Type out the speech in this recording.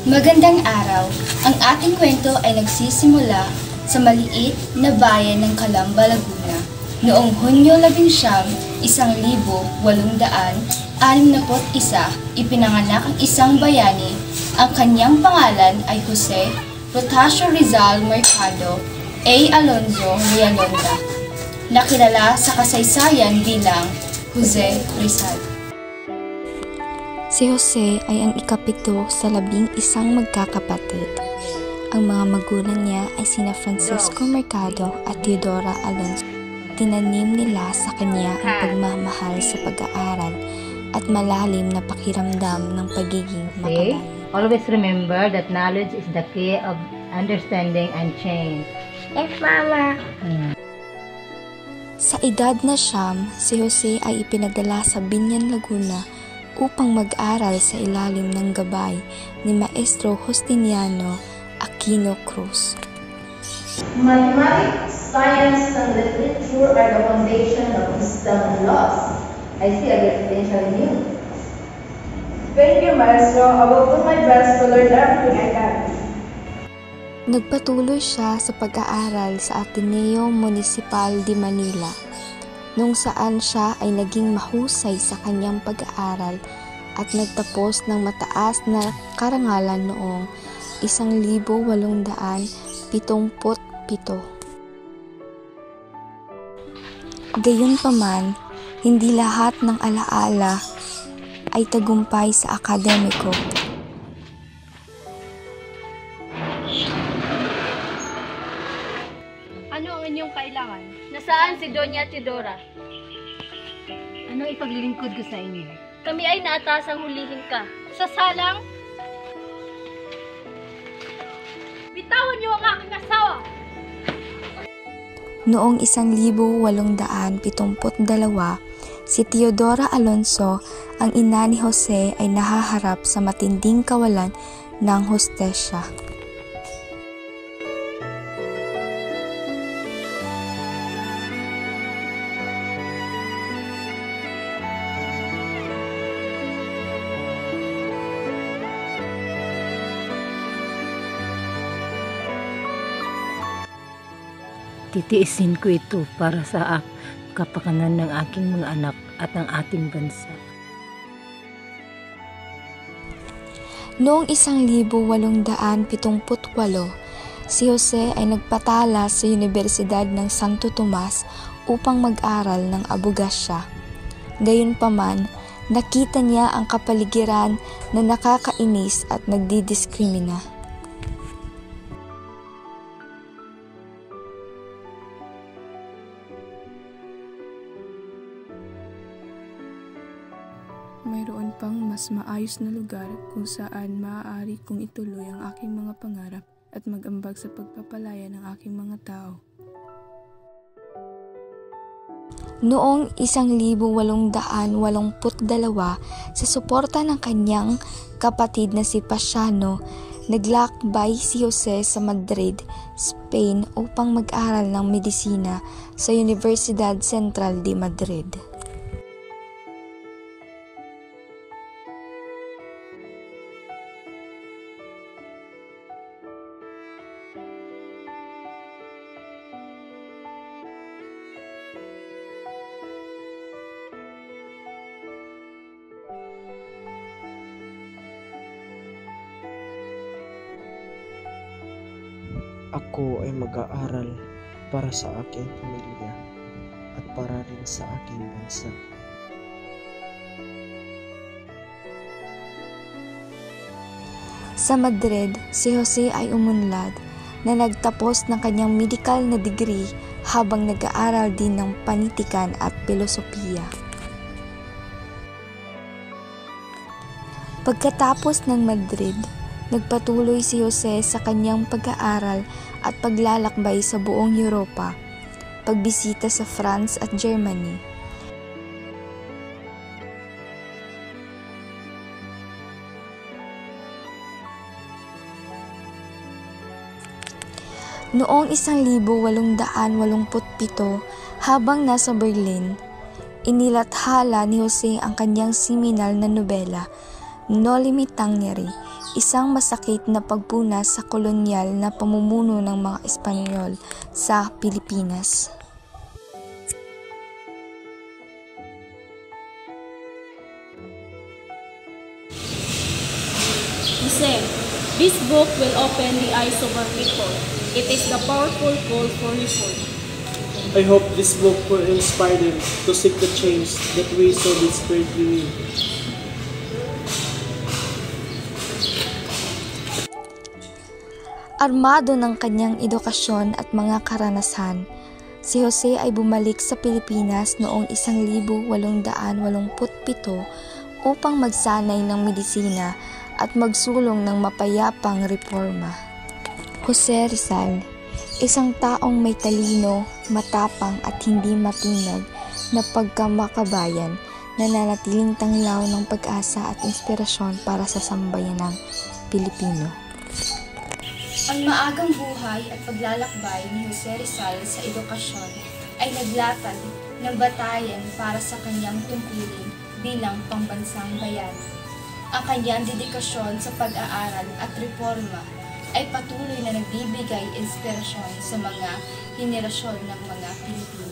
Magandang araw! Ang ating kwento ay nagsisimula sa maliit na bayan ng Calamba, Laguna. Noong Hunyo 11, 1861, ipinanganak ang isang bayani. Ang kanyang pangalan ay Jose Protasio Rizal Mercado A. Alonzo Realonda, nakilala sa kasaysayan bilang Jose Rizal. Si Jose ay ang ikapito sa 11 magkakapatid. Ang mga magulang niya ay sina Francisco Mercado at Teodora Alonzo. Tinanim nila sa kanya ang pagmamahal sa pag-aaral at malalim na pakiramdam ng pagiging makabayan. Always remember that knowledge is the key of understanding and change. Yes, Mama. Sa edad na 9, si Jose ay ipinadala sa Biñan, Laguna upang mag-aral sa ilalim ng gabay ni Maestro Justiniano Aquino Cruz. Mathematics, science, and literature are the foundation of wisdom and laws. I see a great potential in you. Thank you, Maestro. I will do my best to learn everything I can. Nagpatuloy siya sa pag-aaral sa Ateneo Municipal de Manila, nung saan siya ay naging mahusay sa kanyang pag-aaral at nagtapos ng mataas na karangalan noong 1877. Gayunpaman, hindi lahat ng alaala ay tagumpay sa akademiko. Ano ang inyong kailangan? Nasaan si Doña Teodora? Anong ipaglilingkod ko sa inyo? Kami ay naatasang hulihin ka. Sa salang, bitawan niyo ang aking asawa! Noong 1872, si Teodora Alonzo, ang ina ni Jose, ay nahaharap sa matinding kawalan ng hostesya. Titiisin ko ito para sa kapakanan ng aking mga anak at ng ating bansa. Noong 1878, si Jose ay nagpatala sa Universidad ng Santo Tomas upang mag-aral ng abogasya. Gayunpaman, nakita niya ang kapaligiran na nakakainis at nagdidiskrimina. Mayroon pang mas maayos na lugar kung saan maaari kong ituloy ang aking mga pangarap at mag-ambag sa pagpapalaya ng aking mga tao. Noong 1882, sa suporta ng kanyang kapatid na si Pasiano, naglakbay si Jose sa Madrid, Spain upang mag-aral ng medisina sa Universidad Central de Madrid. Ako ay mag-aaral para sa aking pamilya at para rin sa aking bansa. Sa Madrid, si Jose ay umunlad na nagtapos ng kanyang medical na degree habang nag-aaral din ng panitikan at filosofiya. Pagkatapos ng Madrid, nagpatuloy si Jose sa kanyang pag-aaral at paglalakbay sa buong Europa, pagbisita sa France at Germany. Noong 1887, habang nasa Berlin, Inilathala ni Jose ang kanyang seminal na nobela, No Limitang Nyeri, isang masakit na pagpunas sa kolonyal na pamumuno ng mga Espanyol sa Pilipinas. Jose, this book will open the eyes of our people. It is the powerful call for reform. I hope this book will inspire them to seek the change that we so desperately need. Armado ng kanyang edukasyon at mga karanasan, si Jose ay bumalik sa Pilipinas noong 1887 upang magsanay ng medisina at magsulong ng mapayapang reforma. Jose Rizal, isang taong may talino, matapang at hindi matinag na pagkamakabayan, nananatiling tanglaw ng pag-asa at inspirasyon para sa sambayanang Pilipino. Ang maagang buhay at paglalakbay ni Jose Rizal sa edukasyon ay naglatag ng batayan para sa kanyang tungkulin bilang pambansang bayani. Ang kanyang dedikasyon sa pag-aaral at reforma ay patuloy na nagbibigay inspirasyon sa mga henerasyon ng mga Pilipino.